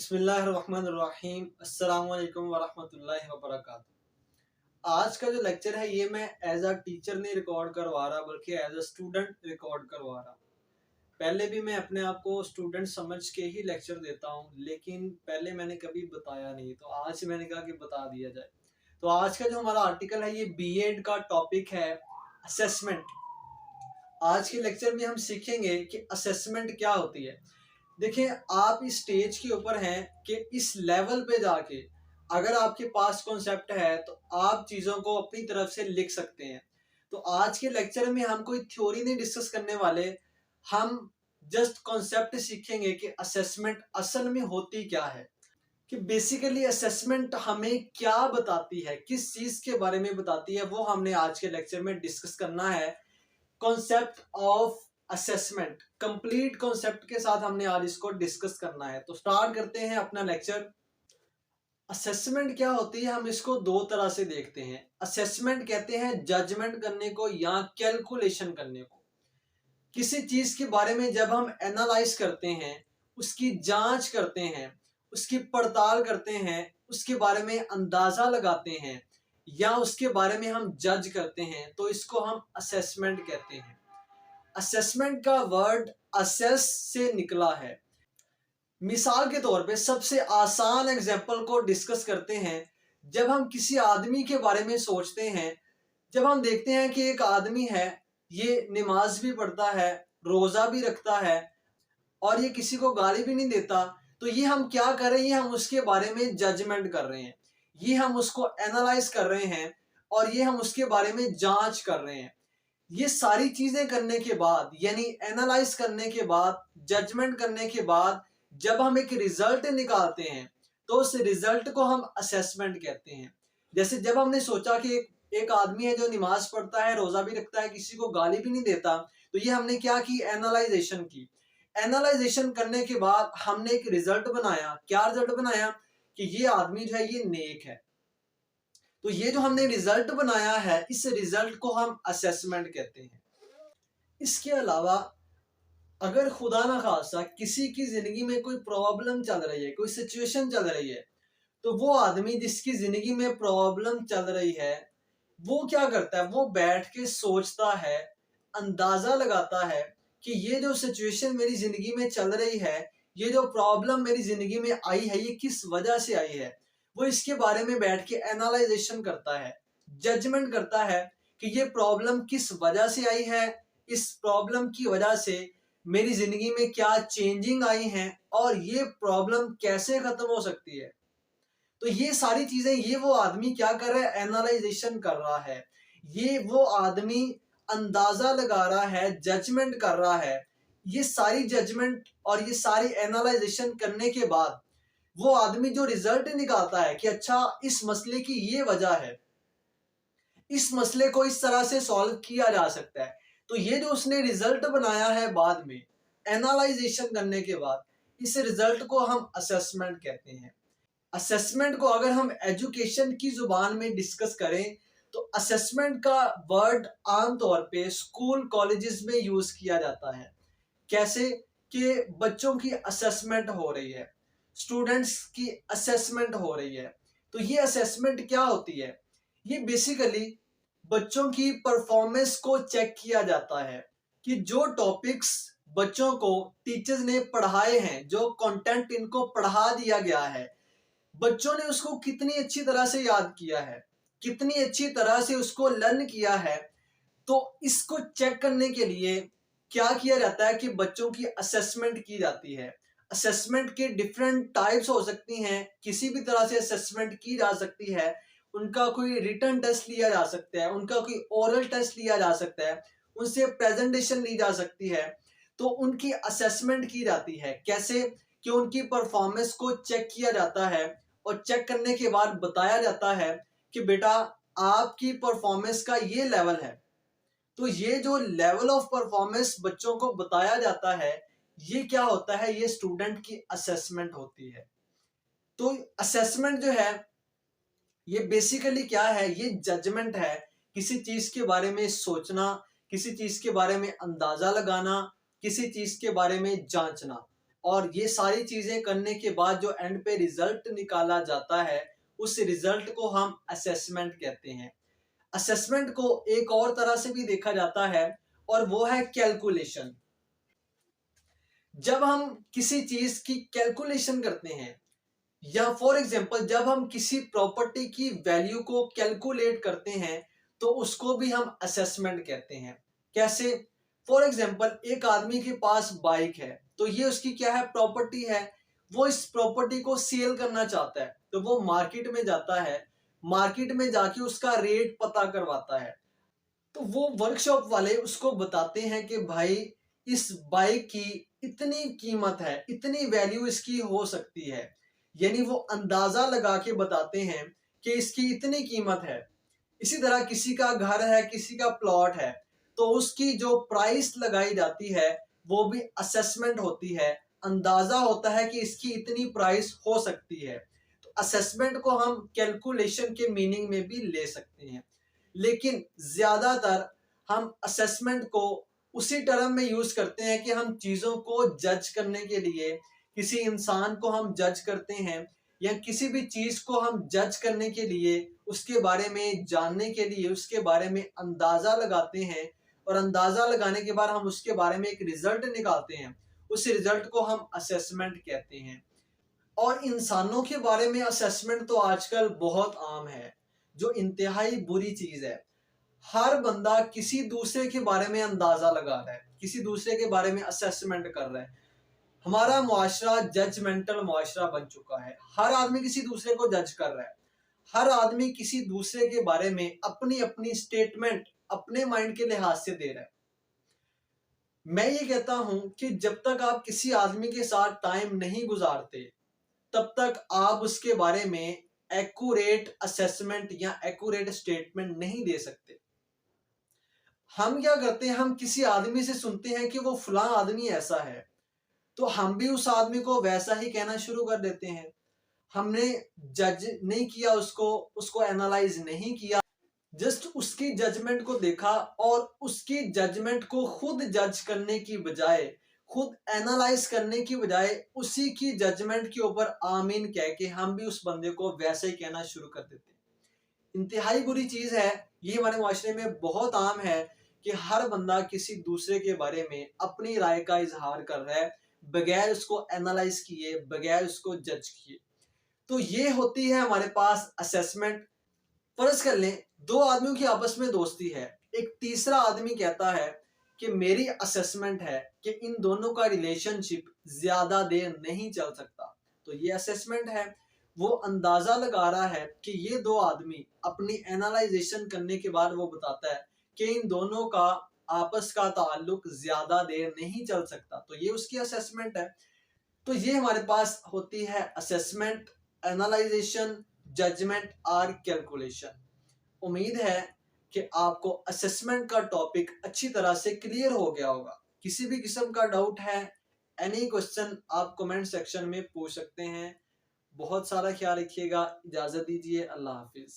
बिस्मिल्लाहिर्रहमानिर्रहीम अस्सलाम वालेकुम वरहमतुल्लाहि वबरकातुहू। आज का जो लेक्चर है ये मैं एज अ टीचर नहीं रिकॉर्ड करवा रहा बल्कि एज अ स्टूडेंट रिकॉर्ड करवा रहा। पहले भी मैं अपने आप को स्टूडेंट समझ के ही लेक्चर देता हूँ, लेकिन पहले मैंने कभी बताया नहीं, तो आज मैंने कहा कि बता दिया जाए। तो आज का जो हमारा आर्टिकल है ये बीएड का टॉपिक है असेसमेंट। आज के लेक्चर में हम सीखेंगे कि असेसमेंट क्या होती है। देखिए, आप इस स्टेज के ऊपर हैं कि इस लेवल पे जाके अगर आपके पास कॉन्सेप्ट है तो आप चीज़ों को अपनी तरफ से लिख सकते हैं। तो आज के लेक्चर में हम कोई थ्योरी नहीं डिस्कस करने वाले, हम जस्ट कॉन्सेप्ट सीखेंगे कि असेसमेंट असल में होती क्या है, कि बेसिकली असेसमेंट हमें क्या बताती है, किस चीज़ के बारे में बताती है, वो हमने आज के लेक्चर में डिस्कस करना है। Concept of assessment, complete concept के साथ हमने आज इसको डिस्कस करना है। तो स्टार्ट करते हैं अपना लेक्चर। असेसमेंट क्या होती है, हम इसको दो तरह से देखते हैं। असेसमेंट कहते हैं जजमेंट करने को या कैलकुलेशन करने को। किसी चीज के बारे में जब हम एनालाइज करते हैं, उसकी जांच करते हैं, उसकी पड़ताल करते हैं, उसके बारे में अंदाजा लगाते हैं या उसके बारे में हम जज करते हैं, तो इसको हम असेसमेंट कहते हैं। असेसमेंट का वर्ड असेस से निकला है। मिसाल के तौर पे सबसे आसान एग्जाम्पल को डिस्कस करते हैं। जब हम किसी आदमी के बारे में सोचते हैं, जब हम देखते हैं कि एक आदमी है, ये नमाज भी पढ़ता है, रोजा भी रखता है और ये किसी को गाली भी नहीं देता, तो ये हम क्या कर रहे हैं, ये हम उसके बारे में जजमेंट कर रहे हैं, ये हम उसको एनालाइज कर रहे हैं और ये हम उसके बारे में जांच कर रहे हैं। ये सारी चीजें करने के बाद, यानी एनालाइज करने के बाद, जजमेंट करने के बाद जब हम एक रिजल्ट निकालते हैं तो उस रिजल्ट को हम असेसमेंट कहते हैं। जैसे जब हमने सोचा कि एक आदमी है जो नमाज पढ़ता है, रोजा भी रखता है, किसी को गाली भी नहीं देता, तो ये हमने क्या की, एनालाइजेशन की। एनालाइजेशन करने के बाद हमने एक रिजल्ट बनाया। क्या रिजल्ट बनाया कि ये आदमी जो है ये नेक है। तो ये जो हमने रिजल्ट बनाया है, इस रिजल्ट को हम असेसमेंट कहते हैं। इसके अलावा अगर खुदा ना खासा किसी की जिंदगी में कोई प्रॉब्लम चल रही है, कोई सिचुएशन चल रही है, तो वो आदमी जिसकी जिंदगी में प्रॉब्लम चल रही है, वो क्या करता है, वो बैठ के सोचता है, अंदाजा लगाता है कि ये जो सिचुएशन मेरी जिंदगी में चल रही है, ये जो प्रॉब्लम मेरी जिंदगी में आई है, ये किस वजह से आई है। वो इसके बारे में बैठ के एनालाइजेशन करता है, जजमेंट करता है कि ये प्रॉब्लम किस वजह से आई है, इस प्रॉब्लम की वजह से मेरी जिंदगी में क्या चेंजिंग आई हैं और ये प्रॉब्लम कैसे खत्म हो सकती है। तो ये सारी चीजें, ये वो आदमी क्या कर रहा है, एनालाइजेशन कर रहा है। ये वो आदमी अंदाजा लगा रहा है, जजमेंट कर रहा है। ये सारी जजमेंट और ये सारी एनालाइजेशन करने के बाद वो आदमी जो रिजल्ट निकालता है कि अच्छा इस मसले की ये वजह है, इस मसले को इस तरह से सॉल्व किया जा सकता है, तो ये जो उसने रिजल्ट बनाया है बाद में एनालाइजेशन करने के बाद, इस रिजल्ट को हम असेसमेंट कहते हैं। असेसमेंट को अगर हम एजुकेशन की जुबान में डिस्कस करें तो असेसमेंट का वर्ड आमतौर पे स्कूल कॉलेजेस में यूज किया जाता है। कैसे कि बच्चों की असेसमेंट हो रही है, स्टूडेंट्स की असेसमेंट हो रही है। तो ये असेसमेंट क्या होती है, ये बेसिकली बच्चों की परफॉर्मेंस को चेक किया जाता है कि जो टॉपिक्स बच्चों को टीचर्स ने पढ़ाए हैं, जो कंटेंट इनको पढ़ा दिया गया है, बच्चों ने उसको कितनी अच्छी तरह से याद किया है, कितनी अच्छी तरह से उसको लर्न किया है। तो इसको चेक करने के लिए क्या किया जाता है कि बच्चों की असेसमेंट की जाती है। असेसमेंट के डिफरेंट टाइप्स हो सकती हैं, किसी भी तरह से असेसमेंट की जा सकती है। उनका कोई रिटन टेस्ट लिया जा सकता है, उनका कोई ओरल टेस्ट लिया जा सकता है, उनसे प्रेजेंटेशन ली जा सकती है। तो उनकी असेसमेंट की जाती है। कैसे कि उनकी परफॉर्मेंस को चेक किया जाता है और चेक करने के बाद बताया जाता है कि बेटा आपकी परफॉर्मेंस का ये लेवल है। तो ये जो लेवल ऑफ परफॉर्मेंस बच्चों को बताया जाता है, ये क्या होता है, ये स्टूडेंट की असेसमेंट होती है। तो असेसमेंट जो है ये बेसिकली क्या है, ये जजमेंट है। किसी चीज के बारे में सोचना, किसी चीज के बारे में अंदाजा लगाना, किसी चीज के बारे में जांचना। और ये सारी चीजें करने के बाद जो एंड पे रिजल्ट निकाला जाता है, उस रिजल्ट को हम असेसमेंट कहते हैं। असेसमेंट को एक और तरह से भी देखा जाता है और वो है कैलकुलेशन। जब हम किसी चीज की कैलकुलेशन करते हैं या फॉर एग्जांपल जब हम किसी प्रॉपर्टी की वैल्यू को कैलकुलेट करते हैं तो उसको भी हम असेसमेंट कहते हैं। कैसे? फॉर एग्जांपल एक आदमी के पास बाइक है तो ये उसकी क्या है? प्रॉपर्टी है। वो इस प्रॉपर्टी को सेल करना चाहता है तो वो मार्केट में जाता है, मार्केट में जाके उसका रेट पता करवाता है। तो वो वर्कशॉप वाले उसको बताते हैं कि भाई इस बाइक की इतनी कीमत है, इतनी वैल्यू इसकी हो सकती है। यानी वो अंदाजा लगा के बताते हैं कि इसकी इतनी कीमत है। इसी तरह किसी का घर है, किसी का प्लॉट है, तो उसकी जो प्राइस लगाई जाती है वो भी असेसमेंट होती है। अंदाजा होता है कि इसकी इतनी प्राइस हो सकती है। तो असेसमेंट को हम कैलकुलेशन के मीनिंग में भी ले सकते हैं, लेकिन ज्यादातर हम असेसमेंट को उसी टर्म में यूज करते हैं कि हम चीजों को जज करने के लिए, किसी इंसान को हम जज करते हैं या किसी भी चीज को हम जज करने के लिए, उसके बारे में जानने के लिए, उसके बारे में अंदाजा लगाते हैं और अंदाजा लगाने के बाद हम उसके बारे में एक रिजल्ट निकालते हैं। उस रिजल्ट को हम असेसमेंट कहते हैं। और इंसानों के बारे में असेसमेंट तो आजकल बहुत आम है, जो इंतहाई बुरी चीज है। हर बंदा किसी दूसरे के बारे में अंदाजा लगा रहा है, किसी दूसरे के बारे में असेसमेंट कर रहा है। हमारा मुआशरा जजमेंटल मुआशरा बन चुका है। हर आदमी किसी दूसरे को जज कर रहा है। हर आदमी किसी दूसरे के बारे में अपनी अपनी स्टेटमेंट अपने माइंड के लिहाज से दे रहा है। मैं ये कहता हूं कि जब तक आप किसी आदमी के साथ टाइम नहीं गुजारते तब तक आप उसके बारे में एक्यूरेट असेसमेंट या एक्यूरेट स्टेटमेंट नहीं दे सकते। हम क्या करते हैं, हम किसी आदमी से सुनते हैं कि वो फलां आदमी ऐसा है, तो हम भी उस आदमी को वैसा ही कहना शुरू कर देते हैं। हमने जज नहीं किया उसको, उसको एनालाइज नहीं किया, जस्ट उसकी जजमेंट को देखा और उसकी जजमेंट को खुद जज करने की बजाय, खुद एनालाइज करने की बजाय उसी की जजमेंट के ऊपर आमीन कह के हम भी उस बंदे को वैसे ही कहना शुरू कर देते हैं। इंतहाई बुरी चीज है। ये हमारे माशरे में बहुत आम है कि हर बंदा किसी दूसरे के बारे में अपनी राय का इजहार कर रहा है बगैर उसको एनालाइज किए, बगैर उसको जज किए। तो ये होती है हमारे पास असेसमेंट। फर्ज कर लें दो आदमियों की आपस में दोस्ती है, एक तीसरा आदमी कहता है कि मेरी असेसमेंट है कि इन दोनों का रिलेशनशिप ज्यादा देर नहीं चल सकता। तो ये असेसमेंट है। वो अंदाजा लगा रहा है कि ये दो आदमी अपनी एनालाइजेशन करने के बाद वो बताता है कि इन दोनों का आपस का ताल्लुक ज्यादा देर नहीं चल सकता। तो ये उसकी असेसमेंट है। तो ये हमारे पास होती है असेसमेंट, एनालाइजेशन, जजमेंट और कैलकुलेशन। उम्मीद है कि आपको असेसमेंट का टॉपिक अच्छी तरह से क्लियर हो गया होगा। किसी भी किस्म का डाउट है, एनी क्वेश्चन, आप कमेंट सेक्शन में पूछ सकते हैं। बहुत सारा ख्याल रखिएगा। इजाजत दीजिए। अल्लाह हाफिज।